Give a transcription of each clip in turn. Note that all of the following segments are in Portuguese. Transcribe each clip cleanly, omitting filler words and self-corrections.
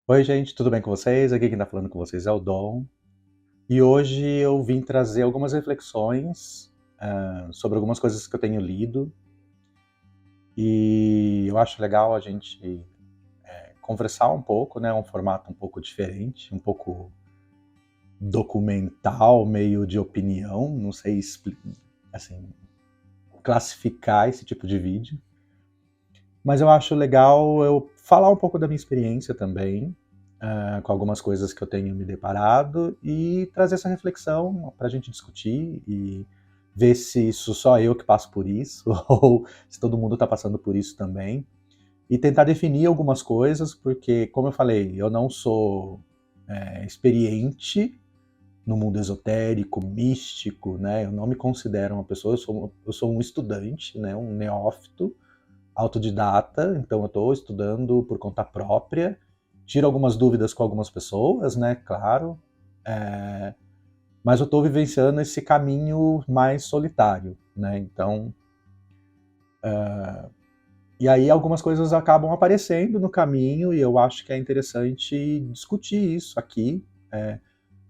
Oi, gente, tudo bem com vocês? Aqui quem está falando com vocês é o Dom. E hoje eu vim trazer algumas reflexões sobre algumas coisas que eu tenho lido. E eu acho legal a gente conversar um pouco, né? Um formato um pouco diferente, um pouco documental, meio de opinião. Não sei assim, classificar esse tipo de vídeo. Mas eu acho legal eu falar um pouco da minha experiência também, com algumas coisas que eu tenho me deparado e trazer essa reflexão para a gente discutir e ver se isso só eu que passo por isso ou se todo mundo está passando por isso também. E tentar definir algumas coisas, porque, como eu falei, eu não sou experiente no mundo esotérico, místico, né? Eu não me considero uma pessoa, eu sou um estudante, né? Um neófito, autodidata, então eu estou estudando por conta própria, tiro algumas dúvidas com algumas pessoas, né, claro, é, mas eu estou vivenciando esse caminho mais solitário, né, então, e aí algumas coisas acabam aparecendo no caminho e eu acho que é interessante discutir isso aqui, é,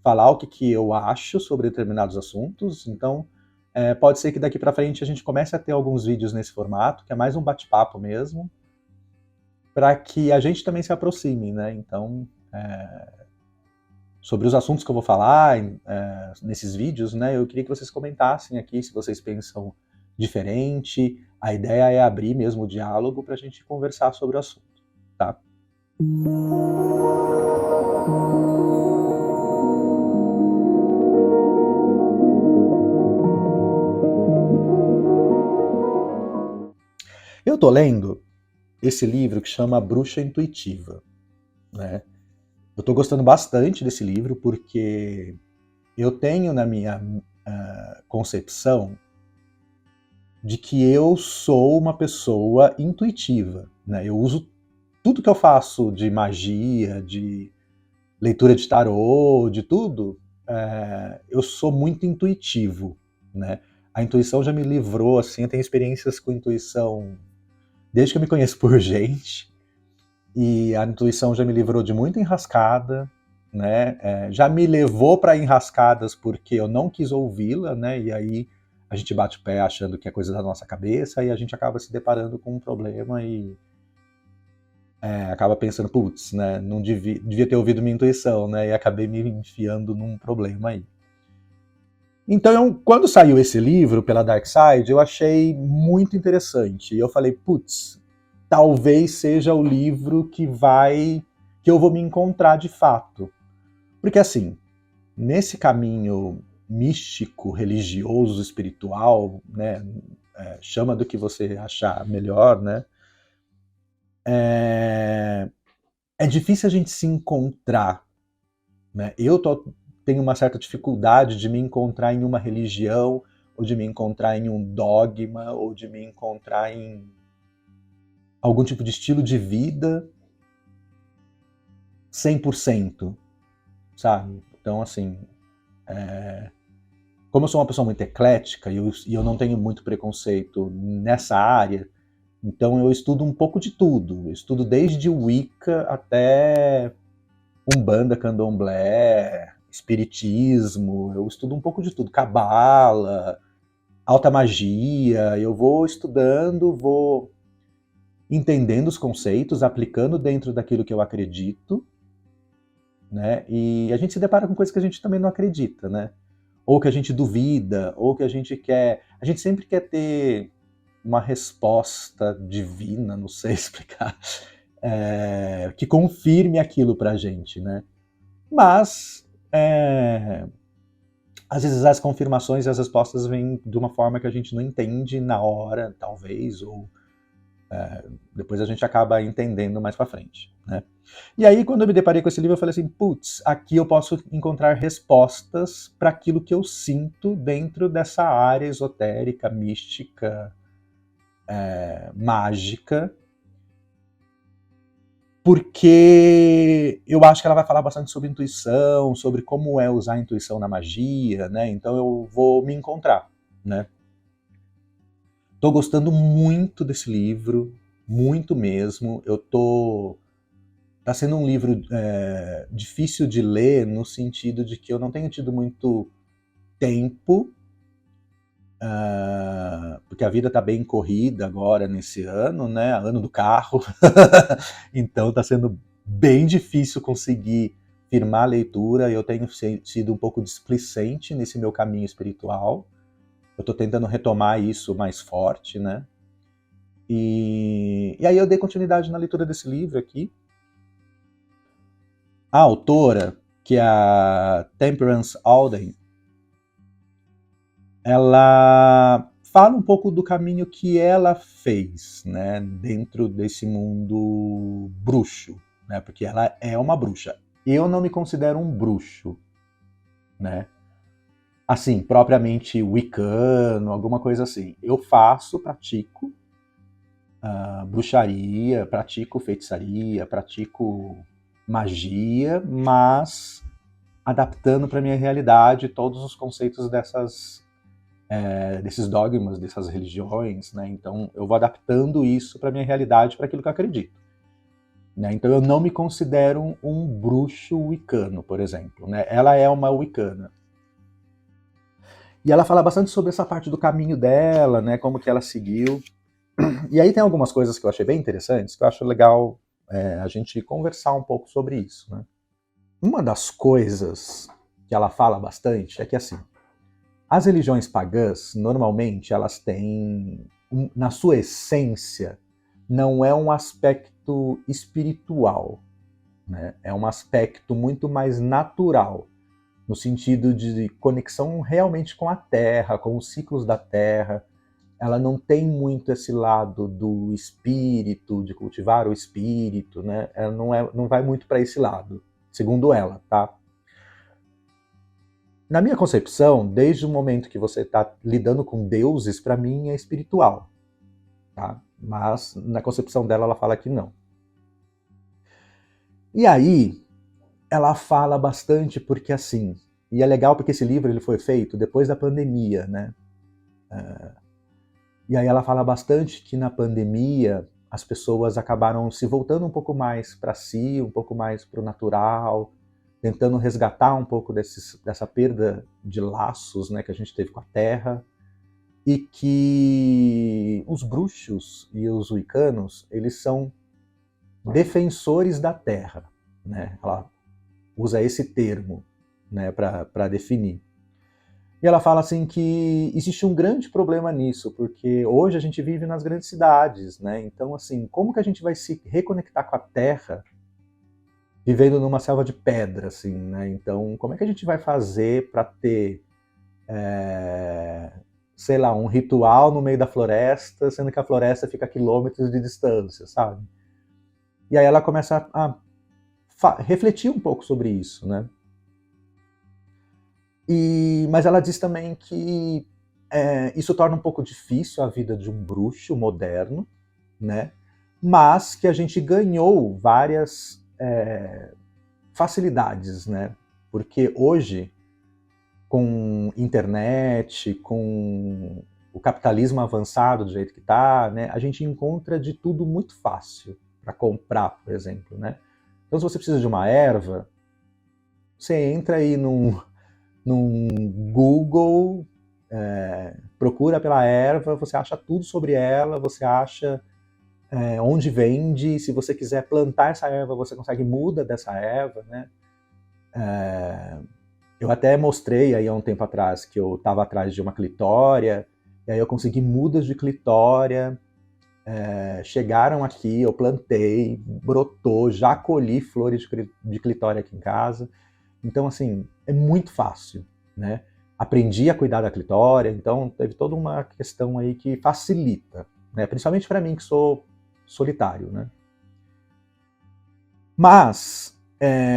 falar o que eu acho sobre determinados assuntos, então pode ser que daqui para frente a gente comece a ter alguns vídeos nesse formato, que é mais um bate-papo mesmo, para que a gente também se aproxime, né? Então, sobre os assuntos que eu vou falar nesses vídeos, né? Eu queria que vocês comentassem aqui se vocês pensam diferente. A ideia é abrir mesmo o diálogo para a gente conversar sobre o assunto, tá? Eu tô lendo esse livro que chama A Bruxa Intuitiva, né? Eu tô gostando bastante desse livro porque eu tenho na minha concepção de que eu sou uma pessoa intuitiva, né? Eu uso tudo que eu faço de magia, de leitura de tarô, de tudo, eu sou muito intuitivo, né? A intuição já me livrou, assim, eu tenho experiências com intuição desde que eu me conheço por gente, e a intuição já me livrou de muita enrascada, né? Já me levou para enrascadas porque eu não quis ouvi-la, né? E aí a gente bate o pé achando que é coisa da nossa cabeça e a gente acaba se deparando com um problema e acaba pensando, putz, né? Não devia ter ouvido minha intuição, né? E acabei me enfiando num problema aí. Então, quando saiu esse livro pela Dark Side, eu achei muito interessante. E eu falei, putz, talvez seja o livro que eu vou me encontrar de fato. Porque assim, nesse caminho místico, religioso, espiritual, né, chama do que você achar melhor, né, é, é difícil a gente se encontrar, né? Tenho uma certa dificuldade de me encontrar em uma religião, ou de me encontrar em um dogma, ou de me encontrar em algum tipo de estilo de vida 100%, sabe? Então, assim, como eu sou uma pessoa muito eclética e eu não tenho muito preconceito nessa área, então eu estudo um pouco de tudo. Eu estudo desde Wicca até Umbanda, Candomblé, Espiritismo, eu estudo um pouco de tudo. Cabala, alta magia, eu vou estudando, vou entendendo os conceitos, aplicando dentro daquilo que eu acredito, né? E a gente se depara com coisas que a gente também não acredita, né? Ou que a gente duvida, ou que a gente quer. A gente sempre quer ter uma resposta divina, não sei explicar, que confirme aquilo pra gente, né? Mas às vezes as confirmações e as respostas vêm de uma forma que a gente não entende na hora, talvez, ou depois a gente acaba entendendo mais pra frente, né? E aí, quando eu me deparei com esse livro, eu falei assim, putz, aqui eu posso encontrar respostas para aquilo que eu sinto dentro dessa área esotérica, mística, mágica, porque eu acho que ela vai falar bastante sobre intuição, sobre como é usar a intuição na magia, né? Então eu vou me encontrar, né? Tô gostando muito desse livro, muito mesmo. Eu tô tá sendo um livro difícil de ler no sentido de que eu não tenho tido muito tempo, porque a vida tá bem corrida agora nesse ano, né? Ano do carro. Então tá sendo bem difícil conseguir firmar a leitura. Eu tenho sido um pouco displicente nesse meu caminho espiritual. Eu tô tentando retomar isso mais forte, né? E aí eu dei continuidade na leitura desse livro aqui. A autora, que é a Temperance Alden, ela fala um pouco do caminho que ela fez, né, dentro desse mundo bruxo, né, porque ela é uma bruxa. Eu não me considero um bruxo, né, assim, propriamente wicano, alguma coisa assim. Eu pratico bruxaria, pratico feitiçaria, pratico magia, mas adaptando para minha realidade todos os conceitos desses dogmas, dessas religiões, né? Então eu vou adaptando isso para minha realidade, para aquilo que eu acredito. Né? Então eu não me considero um bruxo wicano, por exemplo. Né? Ela é uma wicana. E ela fala bastante sobre essa parte do caminho dela, né? Como que ela seguiu. E aí tem algumas coisas que eu achei bem interessantes, que eu acho legal a gente conversar um pouco sobre isso. Né? Uma das coisas que ela fala bastante é que, assim, as religiões pagãs, normalmente, elas têm, na sua essência, não é um aspecto espiritual, né? É um aspecto muito mais natural, no sentido de conexão realmente com a Terra, com os ciclos da Terra. Ela não tem muito esse lado do espírito, de cultivar o espírito, né? Ela não vai muito para esse lado, segundo ela, tá? Na minha concepção, desde o momento que você está lidando com deuses, para mim é espiritual, tá? Mas na concepção dela, ela fala que não. E aí, ela fala bastante porque assim, e é legal porque esse livro ele foi feito depois da pandemia, né? E aí ela fala bastante que na pandemia as pessoas acabaram se voltando um pouco mais para si, um pouco mais para o natural, tentando resgatar um pouco dessa perda de laços, né, que a gente teve com a Terra, e que os bruxos e os wiccanos, eles são defensores da Terra, né? Ela usa esse termo, né, para definir. E ela fala assim que existe um grande problema nisso, porque hoje a gente vive nas grandes cidades, né? Então, assim, como que a gente vai se reconectar com a Terra vivendo numa selva de pedra, assim, né? Então, como é que a gente vai fazer para ter, sei lá, um ritual no meio da floresta, sendo que a floresta fica a quilômetros de distância, sabe? E aí ela começa a refletir um pouco sobre isso, né? Mas ela diz também que isso torna um pouco difícil a vida de um bruxo moderno, né? Mas que a gente ganhou várias facilidades, né? Porque hoje, com internet, com o capitalismo avançado do jeito que está, né, a gente encontra de tudo muito fácil para comprar, por exemplo, né? Então, se você precisa de uma erva, você entra aí num Google, procura pela erva, você acha tudo sobre ela, você acha onde vende, se você quiser plantar essa erva, você consegue muda dessa erva, né? Eu até mostrei aí há um tempo atrás que eu estava atrás de uma clitória, e aí eu consegui mudas de clitória, chegaram aqui, eu plantei, brotou, já colhi flores de clitória aqui em casa. Então, assim, é muito fácil, né? Aprendi a cuidar da clitória, então teve toda uma questão aí que facilita, né? Principalmente para mim que sou solitário, né? Mas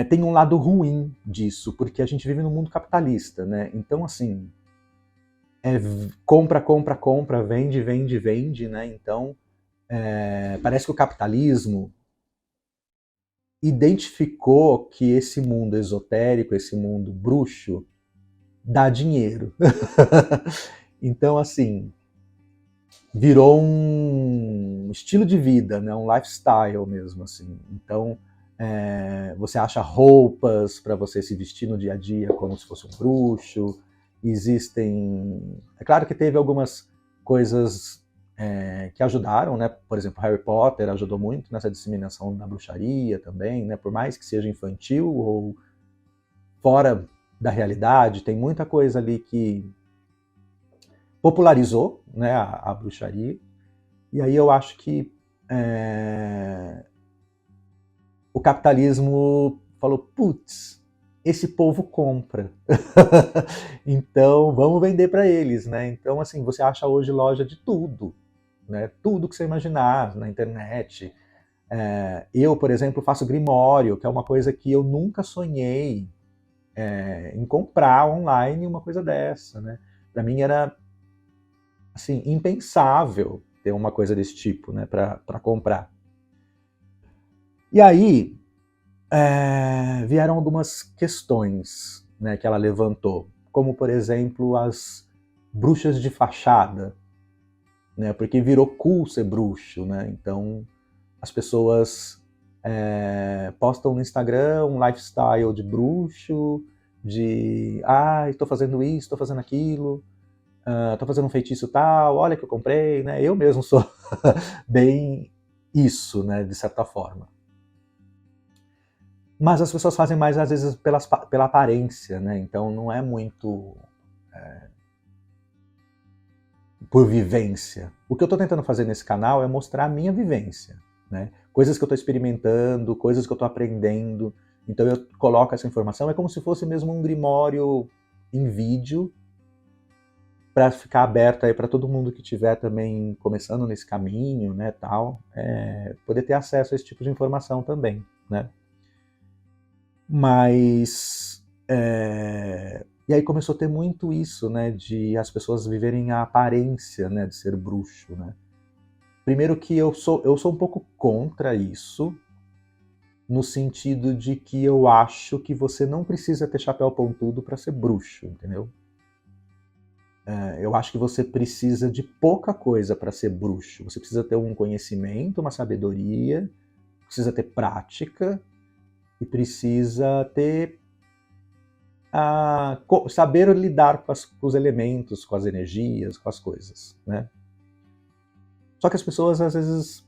tem um lado ruim disso, porque a gente vive num mundo capitalista, né? Então, assim, compra, compra, compra, vende, vende, vende, né? Então, parece que o capitalismo identificou que esse mundo esotérico, esse mundo bruxo, dá dinheiro. Então, assim, virou um estilo de vida, né? Um lifestyle mesmo, assim. Então, Você acha roupas para você se vestir no dia a dia como se fosse um bruxo. Existem... É claro que teve algumas coisas que ajudaram, né? Por exemplo, Harry Potter ajudou muito nessa disseminação da bruxaria também, né? Por mais que seja infantil ou fora da realidade, tem muita coisa ali que popularizou, né, a bruxaria. E aí eu acho que o capitalismo falou, putz, esse povo compra. Então vamos vender para eles, né? Então assim, você acha hoje loja de tudo, né? Tudo que você imaginar na internet. Eu, por exemplo, faço grimório, que é uma coisa que eu nunca sonhei em comprar online uma coisa dessa, né? Para mim era assim impensável ter uma coisa desse tipo, né, para comprar. E aí vieram algumas questões, né, que ela levantou, como por exemplo as bruxas de fachada, né, porque virou cool ser bruxo, né? Então as pessoas postam no Instagram um lifestyle de bruxo, de estou fazendo isso, estou fazendo aquilo, estou fazendo um feitiço tal, olha que eu comprei, né? Eu mesmo sou bem isso, né, de certa forma. Mas as pessoas fazem mais, às vezes, pela aparência, né? Então não é muito por vivência. O que eu estou tentando fazer nesse canal é mostrar a minha vivência, né? Coisas que eu estou experimentando, coisas que eu estou aprendendo. Então eu coloco essa informação, é como se fosse mesmo um grimório em vídeo, para ficar aberto aí para todo mundo que estiver também começando nesse caminho, né, tal, poder ter acesso a esse tipo de informação também, né? Mas e aí começou a ter muito isso, né, de as pessoas viverem a aparência, né, de ser bruxo, né? Primeiro que eu sou um pouco contra isso, no sentido de que eu acho que você não precisa ter chapéu pontudo para ser bruxo, entendeu? Eu acho que você precisa de pouca coisa para ser bruxo. Você precisa ter um conhecimento, uma sabedoria, precisa ter prática e precisa ter saber lidar com os elementos, com as energias, com as coisas, né? Só que as pessoas às vezes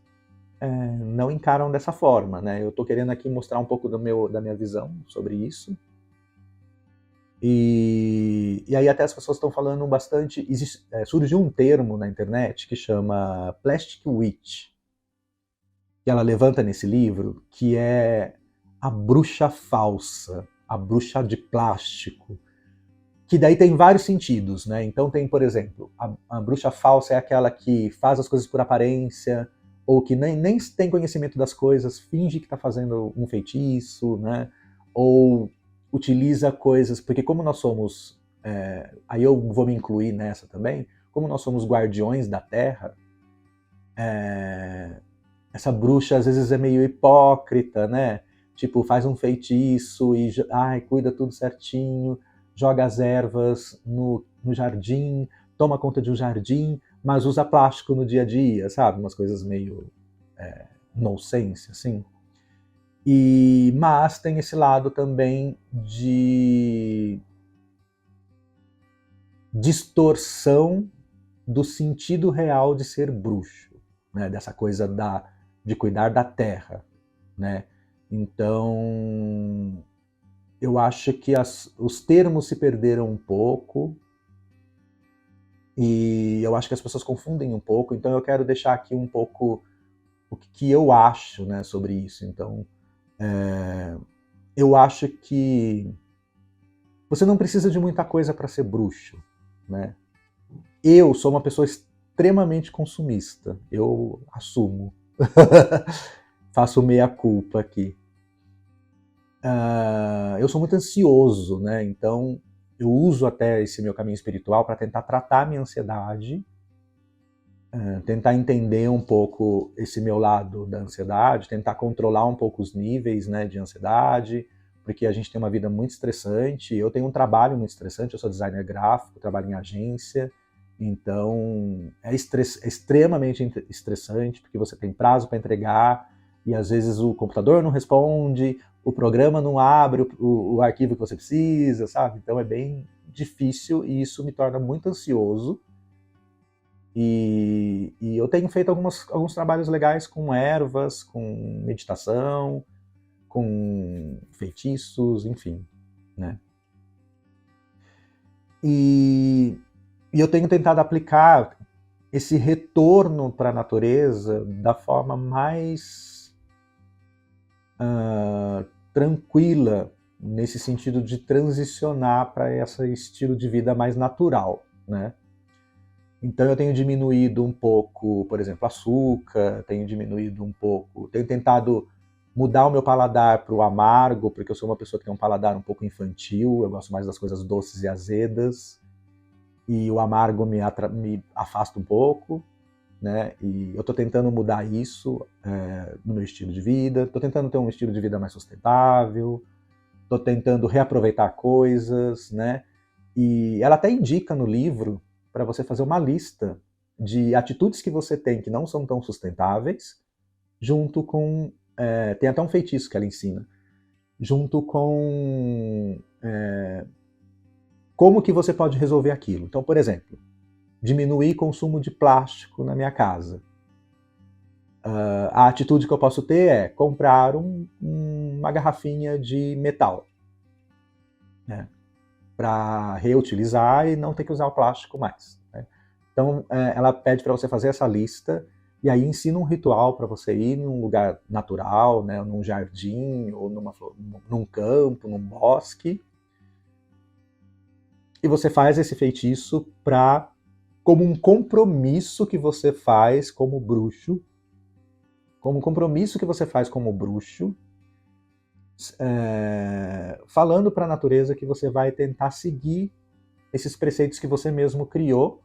não encaram dessa forma, né? Eu estou querendo aqui mostrar um pouco da minha visão sobre isso. E aí até as pessoas estão falando bastante, surgiu um termo na internet que chama Plastic Witch, que ela levanta nesse livro, que é a bruxa falsa, a bruxa de plástico, que daí tem vários sentidos, né? Então tem, por exemplo, a bruxa falsa é aquela que faz as coisas por aparência, ou que nem tem conhecimento das coisas, finge que está fazendo um feitiço, né? Ou utiliza coisas, porque como nós somos, aí eu vou me incluir nessa também, como nós somos guardiões da Terra, essa bruxa às vezes é meio hipócrita, né? Tipo, faz um feitiço e cuida tudo certinho, joga as ervas no jardim, toma conta de um jardim, mas usa plástico no dia a dia, sabe? Umas coisas meio nonsense, assim. Mas tem esse lado também de distorção do sentido real de ser bruxo, né? Dessa coisa de cuidar da terra, né? Então, eu acho que os termos se perderam um pouco e eu acho que as pessoas confundem um pouco, então eu quero deixar aqui um pouco o que eu acho, né, sobre isso. Então, eu acho que você não precisa de muita coisa para ser bruxo, né? Eu sou uma pessoa extremamente consumista, eu assumo. Faço meia-culpa aqui. Eu sou muito ansioso, né? Então eu uso até esse meu caminho espiritual para tentar tratar a minha ansiedade, tentar entender um pouco esse meu lado da ansiedade, tentar controlar um pouco os níveis, né, de ansiedade, porque a gente tem uma vida muito estressante. Eu tenho um trabalho muito estressante, eu sou designer gráfico, trabalho em agência, então é extremamente estressante, porque você tem prazo para entregar, e às vezes o computador não responde, o programa não abre o arquivo que você precisa, sabe? Então é bem difícil e isso me torna muito ansioso. E eu tenho feito alguns trabalhos legais com ervas, com meditação, com feitiços, enfim, né? E eu tenho tentado aplicar esse retorno para a natureza da forma mais tranquila, nesse sentido de transicionar para esse estilo de vida mais natural, né? Então eu tenho diminuído um pouco, por exemplo, açúcar, tenho diminuído um pouco, tenho tentado mudar o meu paladar para o amargo, porque eu sou uma pessoa que tem um paladar um pouco infantil, eu gosto mais das coisas doces e azedas, e o amargo me afasta um pouco, né? E eu estou tentando mudar isso no meu estilo de vida, estou tentando ter um estilo de vida mais sustentável, estou tentando reaproveitar coisas, né? E ela até indica no livro para você fazer uma lista de atitudes que você tem que não são tão sustentáveis, junto com... tem até um feitiço que ela ensina, junto com como que você pode resolver aquilo. Então, por exemplo, diminuir consumo de plástico na minha casa. A atitude que eu posso ter é comprar uma garrafinha de metal, né, para reutilizar e não ter que usar o plástico mais, né? Então, ela pede para você fazer essa lista e aí ensina um ritual para você ir num lugar natural, né, num jardim ou num campo, num bosque, e você faz esse feitiço como um compromisso que você faz como bruxo, falando para a natureza que você vai tentar seguir esses preceitos que você mesmo criou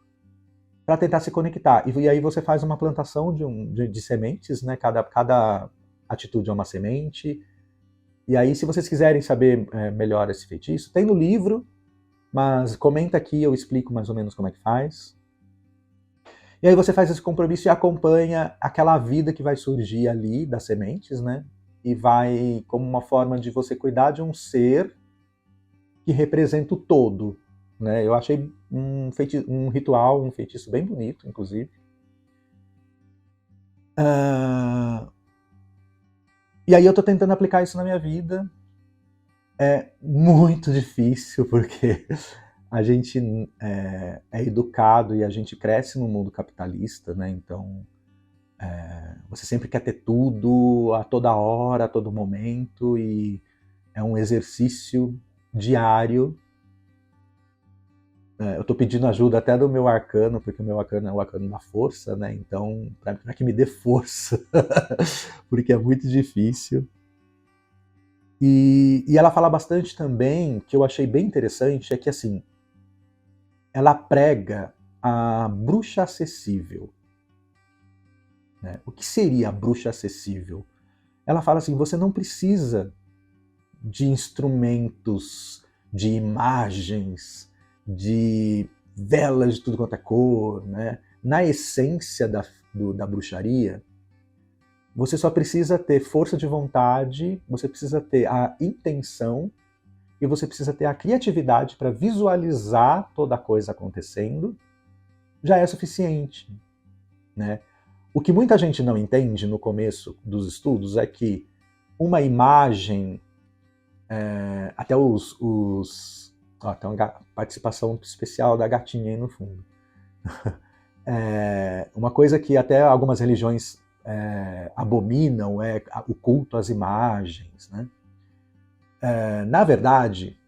para tentar se conectar. E aí você faz uma plantação de sementes, né? Cada atitude é uma semente. E aí, se vocês quiserem saber melhor esse feitiço, tem no livro, mas comenta aqui, eu explico mais ou menos como é que faz. E aí você faz esse compromisso e acompanha aquela vida que vai surgir ali das sementes, né? E vai como uma forma de você cuidar de um ser que representa o todo, né? Eu achei um ritual, um feitiço bem bonito, inclusive. E aí eu tô tentando aplicar isso na minha vida. É muito difícil, porque a gente é educado e a gente cresce no mundo capitalista, né? Então você sempre quer ter tudo a toda hora, a todo momento, e é um exercício diário. Eu estou pedindo ajuda até do meu arcano, porque o meu arcano é o arcano da força, né? Então, para que me dê força, porque é muito difícil. E ela fala bastante também, que eu achei bem interessante, é que assim, ela prega a bruxa acessível, né? O que seria a bruxa acessível? Ela fala assim, você não precisa de instrumentos, de imagens, de velas de tudo quanto é cor, né? Na essência da bruxaria, você só precisa ter força de vontade, você precisa ter a intenção e você precisa ter a criatividade para visualizar toda a coisa acontecendo, já é suficiente, né? O que muita gente não entende no começo dos estudos é que uma imagem, até tem uma participação especial da gatinha aí no fundo. Uma coisa que até algumas religiões abominam é o culto às imagens, né? Na verdade,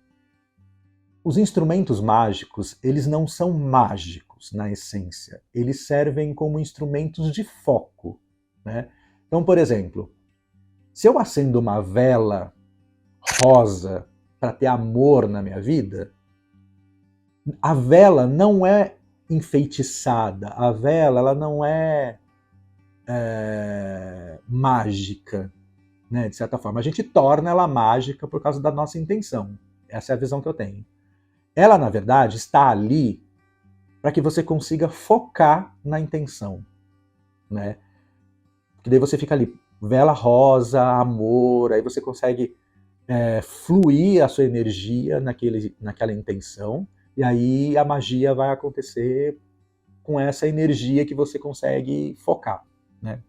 os instrumentos mágicos, eles não são mágicos na essência. Eles servem como instrumentos de foco, né? Então, por exemplo, se eu acendo uma vela rosa para ter amor na minha vida, a vela não é enfeitiçada, a vela ela não é mágica, né, de certa forma. A gente torna ela mágica por causa da nossa intenção. Essa é a visão que eu tenho. Ela, na verdade, está ali para que você consiga focar na intenção, né? Porque daí você fica ali vela rosa, amor, aí você consegue fluir a sua energia naquela intenção, e aí a magia vai acontecer com essa energia que você consegue focar, né?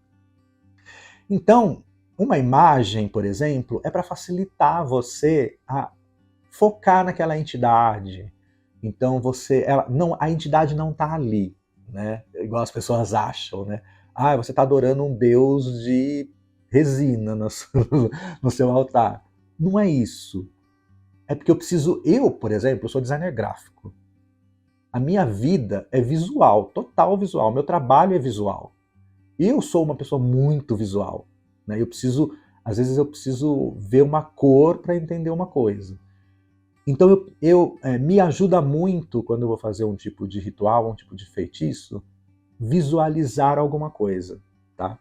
Então, uma imagem, por exemplo, é para facilitar você a focar naquela entidade. Então a entidade não está ali, né? Igual as pessoas acham, né? Ah, você está adorando um deus de resina no seu altar. Não é isso. É porque eu, por exemplo, sou designer gráfico. A minha vida é visual, total visual. Meu trabalho é visual. Eu sou uma pessoa muito visual, né? Às vezes eu preciso ver uma cor para entender uma coisa. Então me ajuda muito quando eu vou fazer um tipo de ritual, um tipo de feitiço, visualizar alguma coisa, tá?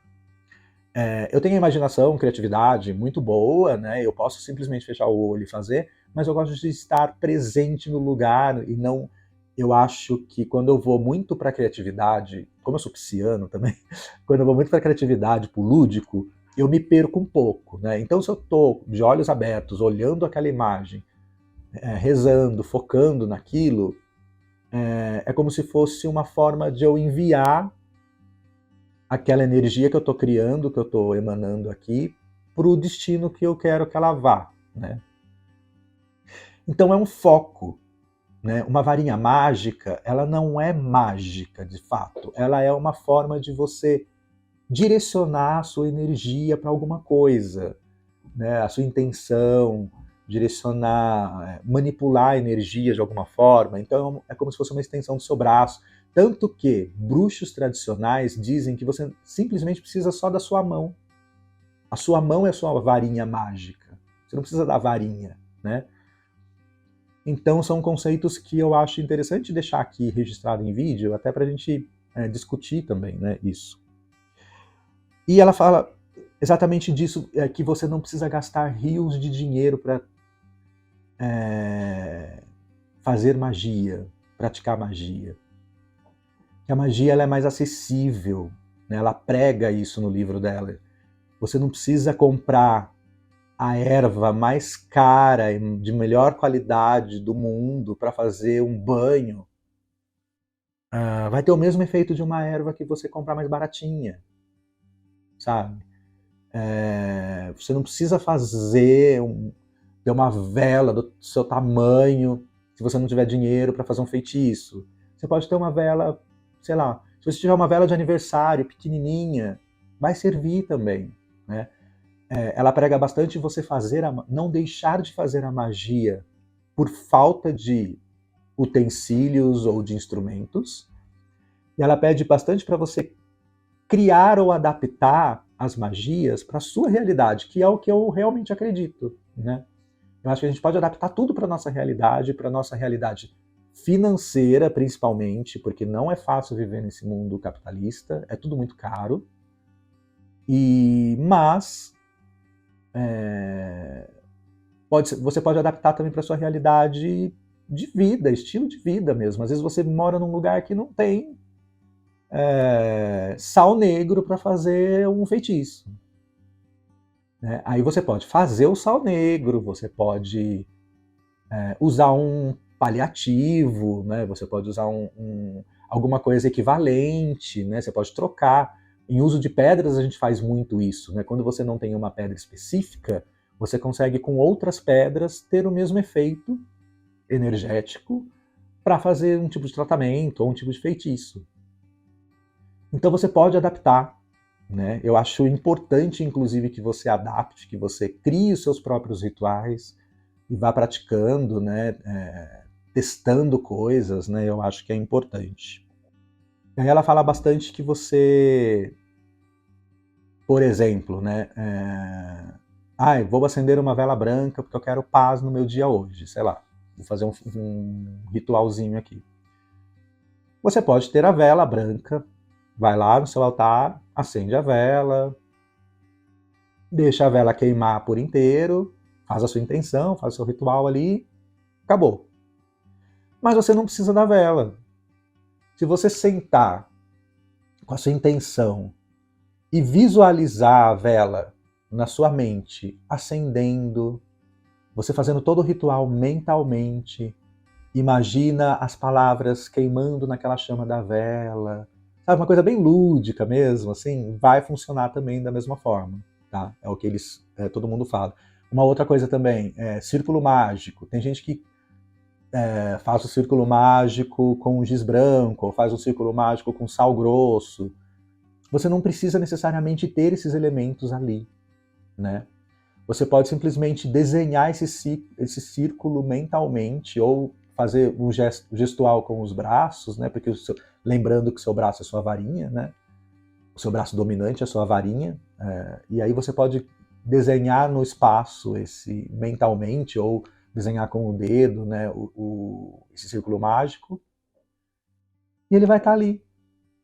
Eu tenho imaginação, criatividade muito boa, né? Eu posso simplesmente fechar o olho e fazer, mas eu gosto de estar presente no lugar e não. Eu acho que quando eu vou muito para a criatividade, como eu sou pisciano também, quando eu vou muito para a criatividade, para o lúdico, eu me perco um pouco, né? Então, se eu estou de olhos abertos, olhando aquela imagem, rezando, focando naquilo, é como se fosse uma forma de eu enviar aquela energia que eu estou criando, que eu estou emanando aqui, para o destino que eu quero que ela vá, né? Então é um foco, né? Uma varinha mágica, ela não é mágica de fato, ela é uma forma de você direcionar a sua energia para alguma coisa, né? A sua intenção, direcionar, manipular a energia de alguma forma. Então é como se fosse uma extensão do seu braço. Tanto que bruxos tradicionais dizem que você simplesmente precisa só da sua mão. A sua mão é a sua varinha mágica. Você não precisa da varinha, né? Então são conceitos que eu acho interessante deixar aqui registrado em vídeo, até para a gente discutir também, né, isso. E ela fala exatamente disso, que você não precisa gastar rios de dinheiro para fazer magia, praticar magia. Que a magia ela é mais acessível, né? Ela prega isso no livro dela. Você não precisa comprar a erva mais cara e de melhor qualidade do mundo para fazer um banho. Vai ter o mesmo efeito de uma erva que você comprar mais baratinha, sabe? Você não precisa ter uma vela do seu tamanho se você não tiver dinheiro para fazer um feitiço. Você pode ter uma vela, sei lá, se você tiver uma vela de aniversário pequenininha, vai servir também, né? Ela prega bastante você não deixar de fazer a magia por falta de utensílios ou de instrumentos. E ela pede bastante para você criar ou adaptar as magias para a sua realidade, que é o que eu realmente acredito, né? Eu acho que a gente pode adaptar tudo para a nossa realidade financeira, principalmente, porque não é fácil viver nesse mundo capitalista, é tudo muito caro. Mas você pode adaptar também para a sua realidade de vida, estilo de vida mesmo. Às vezes você mora num lugar que não tem sal negro para fazer um feitiço, né? Aí você pode fazer o sal negro, você pode usar um paliativo, né? Você pode usar alguma coisa equivalente, né? Você pode trocar. Em uso de pedras a gente faz muito isso, né? Quando você não tem uma pedra específica, você consegue com outras pedras ter o mesmo efeito energético para fazer um tipo de tratamento ou um tipo de feitiço. Então você pode adaptar, né? Eu acho importante, inclusive, que você adapte, que você crie os seus próprios rituais e vá praticando, né? Testando coisas, né? Eu acho que é importante. E aí ela fala bastante que você, por exemplo, né? Vou acender uma vela branca porque eu quero paz no meu dia hoje, sei lá. Vou fazer um ritualzinho aqui. Você pode ter a vela branca, vai lá no seu altar, acende a vela, deixa a vela queimar por inteiro, faz a sua intenção, faz o seu ritual ali, acabou. Mas você não precisa da vela. Se você sentar com a sua intenção e visualizar a vela na sua mente acendendo, você fazendo todo o ritual mentalmente. Imagina as palavras queimando naquela chama da vela, sabe, uma coisa bem lúdica mesmo, assim, vai funcionar também da mesma forma, tá? É o que todo mundo fala. Uma outra coisa também, círculo mágico. Tem gente que faz o círculo mágico com giz branco, ou faz o círculo mágico com sal grosso. Você não precisa necessariamente ter esses elementos ali, né? Você pode simplesmente desenhar esse círculo mentalmente ou fazer um gestual com os braços, né? Porque lembrando que o seu braço é sua varinha, né? O seu braço dominante é a sua varinha, e aí você pode desenhar no espaço esse mentalmente ou desenhar com o dedo, né? Esse círculo mágico, e ele vai estar ali,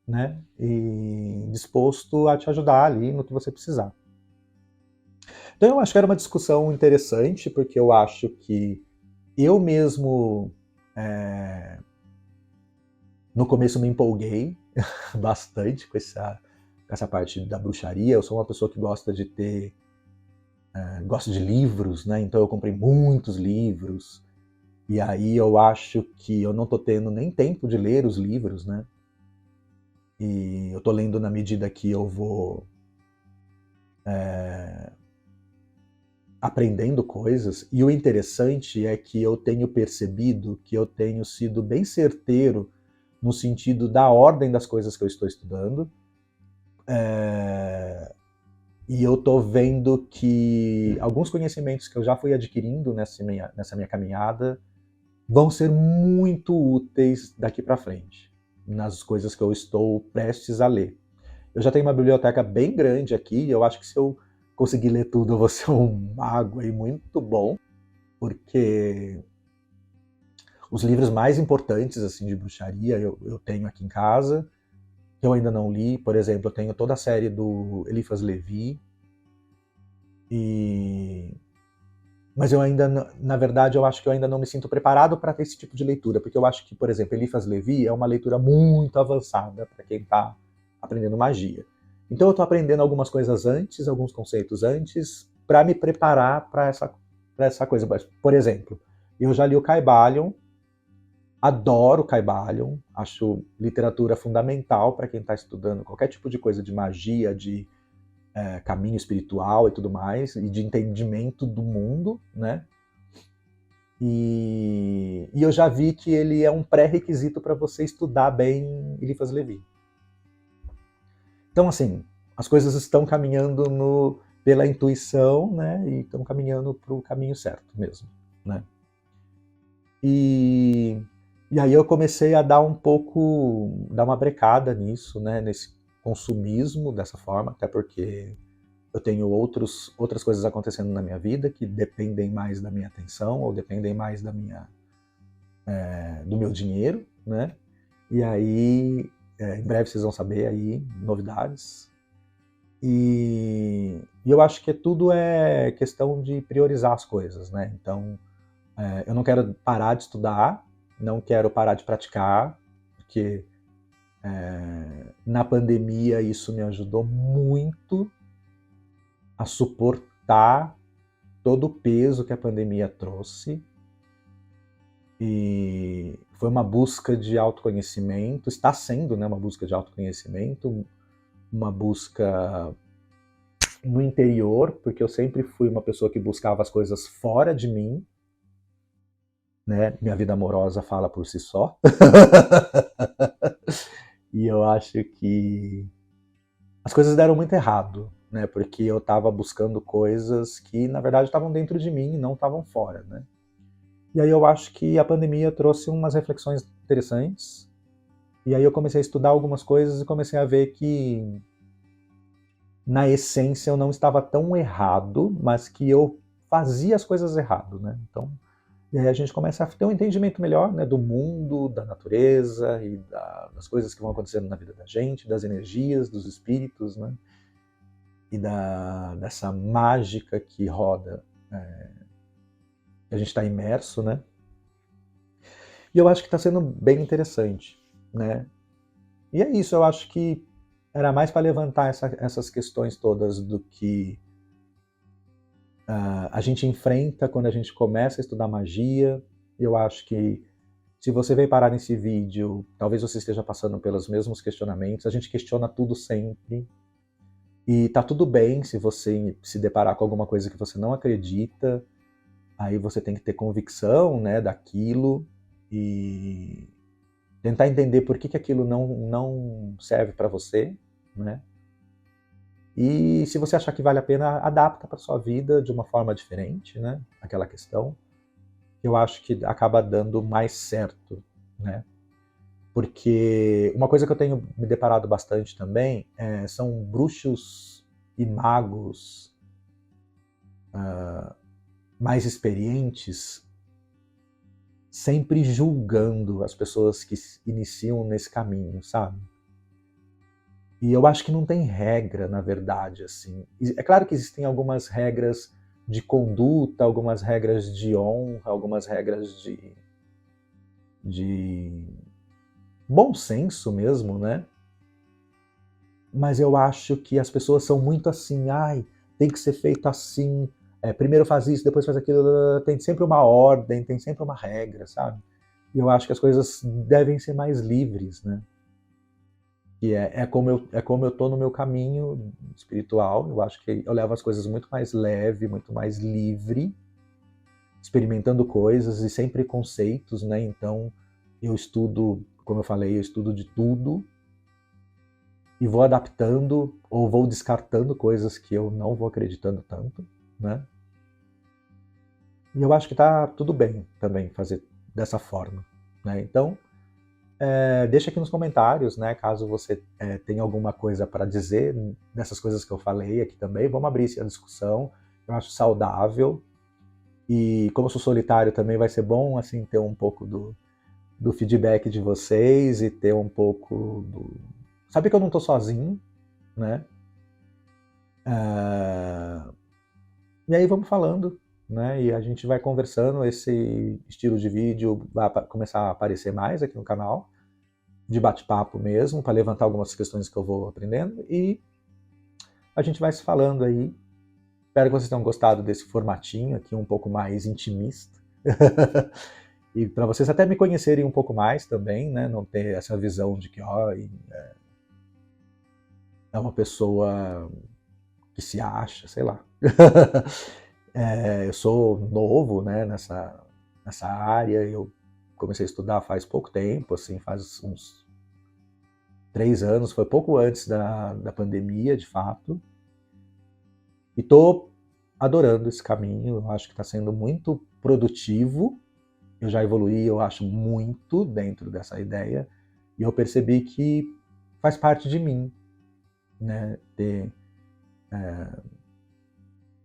né? E disposto a te ajudar ali no que você precisar. Então eu acho que era uma discussão interessante, porque eu acho que eu mesmo, no começo, me empolguei bastante com essa parte da bruxaria. Eu sou uma pessoa que gosta de ter, gosta de livros, né? Então eu comprei muitos livros, e aí eu acho que eu não estou tendo nem tempo de ler os livros, né? E eu estou lendo na medida que eu vou aprendendo coisas, e o interessante é que eu tenho percebido que eu tenho sido bem certeiro no sentido da ordem das coisas que eu estou estudando, e eu estou vendo que alguns conhecimentos que eu já fui adquirindo nessa minha caminhada vão ser muito úteis daqui para frente, nas coisas que eu estou prestes a ler. Eu já tenho uma biblioteca bem grande aqui, e eu acho que se eu conseguir ler tudo, eu vou ser um mago aí muito bom, porque os livros mais importantes assim de bruxaria eu tenho aqui em casa, que eu ainda não li. Por exemplo, eu tenho toda a série do Eliphas Levi, mas eu ainda, na verdade, eu acho que eu ainda não me sinto preparado para ter esse tipo de leitura, porque eu acho que, por exemplo, Eliphas Levi é uma leitura muito avançada para quem está aprendendo magia. Então eu estou aprendendo algumas coisas antes, alguns conceitos antes, para me preparar para essa coisa. Por exemplo, eu já li o Kybalion, adoro Kybalion, acho literatura fundamental para quem está estudando qualquer tipo de coisa de magia, de caminho espiritual e tudo mais, e de entendimento do mundo, né? E eu já vi que ele é um pré-requisito para você estudar bem Eliphas Levi. Então, assim, as coisas estão caminhando pela intuição, né? E estão caminhando para o caminho certo mesmo, né? E aí eu comecei a dar uma brecada nisso, né? Nesse consumismo dessa forma, até porque eu tenho outras coisas acontecendo na minha vida que dependem mais da minha atenção ou dependem mais do meu dinheiro, né? E aí, em breve vocês vão saber aí novidades. E eu acho que tudo é questão de priorizar as coisas, né? Então, eu não quero parar de estudar, não quero parar de praticar, porque na pandemia isso me ajudou muito a suportar todo o peso que a pandemia trouxe, e foi uma busca de autoconhecimento, está sendo, né, uma busca de autoconhecimento, uma busca no interior, porque eu sempre fui uma pessoa que buscava as coisas fora de mim, né? Minha vida amorosa fala por si só. E eu acho que as coisas deram muito errado, né? Porque eu estava buscando coisas que, na verdade, estavam dentro de mim e não estavam fora, né? E aí eu acho que a pandemia trouxe umas reflexões interessantes. E aí eu comecei a estudar algumas coisas e comecei a ver que, na essência, eu não estava tão errado, mas que eu fazia as coisas errado, né? Então, e aí a gente começa a ter um entendimento melhor, né, do mundo, da natureza e das coisas que vão acontecendo na vida da gente, das energias, dos espíritos, né? E dessa mágica que roda, que a gente está imerso, né? E eu acho que está sendo bem interessante, né? E é isso, eu acho que era mais para levantar essas questões todas do que a gente enfrenta quando a gente começa a estudar magia. Eu acho que se você veio parar nesse vídeo, talvez você esteja passando pelos mesmos questionamentos. A gente questiona tudo sempre. E tá tudo bem se você se deparar com alguma coisa que você não acredita. Aí você tem que ter convicção, né, daquilo e tentar entender por que aquilo não serve para você, né? E se você achar que vale a pena, adapta para sua vida de uma forma diferente, né? Aquela questão. Eu acho que acaba dando mais certo, né? Porque uma coisa que eu tenho me deparado bastante também são bruxos e magos mais experientes sempre julgando as pessoas que iniciam nesse caminho, sabe? E eu acho que não tem regra, na verdade, assim. É claro que existem algumas regras de conduta, algumas regras de honra, algumas regras de bom senso mesmo, né? Mas eu acho que as pessoas são muito assim, ai, tem que ser feito assim, primeiro faz isso, depois faz aquilo, tem sempre uma ordem, tem sempre uma regra, sabe? E eu acho que as coisas devem ser mais livres, né? E é como eu tô no meu caminho espiritual, eu acho que eu levo as coisas muito mais leve, muito mais livre, experimentando coisas e sem preconceitos, né? Então eu estudo, como eu falei, eu estudo de tudo e vou adaptando ou vou descartando coisas que eu não vou acreditando tanto, né? E eu acho que tá tudo bem também fazer dessa forma, né? Então, deixa aqui nos comentários, né, caso você tenha alguma coisa para dizer dessas coisas que eu falei aqui também. Vamos abrir essa discussão, eu acho saudável. E como eu sou solitário também, vai ser bom assim ter um pouco do feedback de vocês e ter um pouco do... Sabe que eu não estou sozinho, né? E aí vamos falando, né? E a gente vai conversando, esse estilo de vídeo vai começar a aparecer mais aqui no canal, de bate-papo mesmo, para levantar algumas questões que eu vou aprendendo, e a gente vai se falando aí. Espero que vocês tenham gostado desse formatinho aqui, um pouco mais intimista. E para vocês até me conhecerem um pouco mais também, né? Não ter essa visão de que é uma pessoa que se acha, sei lá. Eu sou novo, né, nessa área, eu comecei a estudar faz pouco tempo, assim, faz uns 3 anos, foi pouco antes da pandemia, de fato. E estou adorando esse caminho, eu acho que está sendo muito produtivo. Eu já evoluí, eu acho, muito dentro dessa ideia. E eu percebi que faz parte de mim, né, ter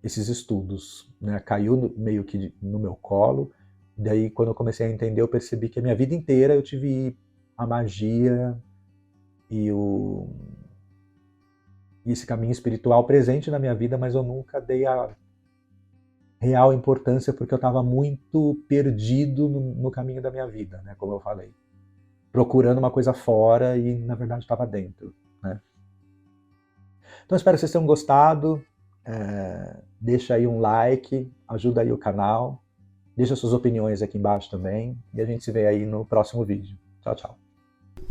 esses estudos, né? Caiu meio que no meu colo. Daí, quando eu comecei a entender, eu percebi que a minha vida inteira eu tive a magia e esse caminho espiritual presente na minha vida, mas eu nunca dei a real importância porque eu estava muito perdido no caminho da minha vida, né? Como eu falei, procurando uma coisa fora e na verdade estava dentro, né? Então espero que vocês tenham gostado. Deixa aí um like, ajuda aí o canal, deixa suas opiniões aqui embaixo também e a gente se vê aí no próximo vídeo. Tchau, tchau.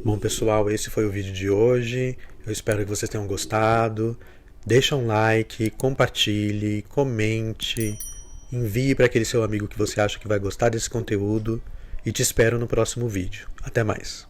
Bom, pessoal, esse foi o vídeo de hoje. Eu espero que vocês tenham gostado. Deixa um like, compartilhe, comente, envie para aquele seu amigo que você acha que vai gostar desse conteúdo e te espero no próximo vídeo. Até mais.